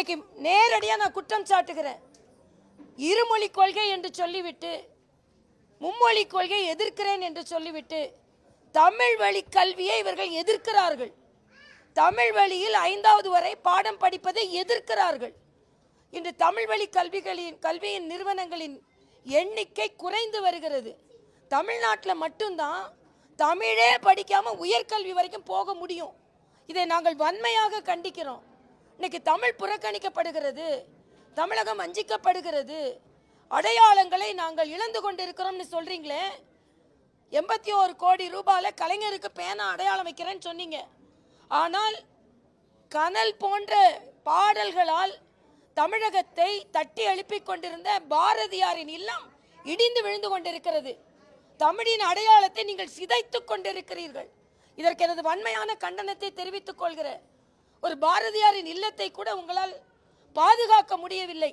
இன்னைக்கு நேரடியாக நான் குற்றம் சாட்டுகிறேன். இருமொழி கொள்கை என்று சொல்லிவிட்டு, மும்மொழி கொள்கையை எதிர்க்கிறேன் என்று சொல்லிவிட்டு, தமிழ் வழி கல்வியை இவர்கள் எதிர்க்கிறார்கள். தமிழ் வழியில் 5வது வரை பாடம் படிப்பதை எதிர்க்கிறார்கள். இன்று தமிழ் வழி கல்வியின் நிறுவனங்களின் எண்ணிக்கை குறைந்து வருகிறது. தமிழ்நாட்டில் மட்டும்தான் தமிழே படிக்காம உயர்கல்வி வரைக்கும் போக முடியும். இதை நாங்கள் வன்மையாக கண்டிக்கிறோம். இன்னைக்கு தமிழ் புறக்கணிக்கப்படுகிறது, தமிழகம் வஞ்சிக்கப்படுகிறது, அடையாளங்களை நாங்கள் இழந்து கொண்டிருக்கிறோம்னு சொல்றீங்களே. 81 கோடி ரூபாயில கலைஞருக்கு பேனா அடையாளம் வைக்கிறேன்னு சொன்னீங்க. ஆனால் கனல் போன்ற பாடல்களால் தமிழகத்தை தட்டி எழுப்பிக் கொண்டிருந்த பாரதியாரின் இல்லம் இடிந்து விழுந்து கொண்டிருக்கிறது. தமிழின் அடையாளத்தை நீங்கள் சிதைத்துக் கொண்டிருக்கிறீர்கள். இதற்கு எனது வன்மையான கண்டனத்தை தெரிவித்துக் கொள்கிறேன். ஒரு பாரதியாரின் இல்லத்தை கூட உங்களால் பாதுகாக்க முடியவில்லை.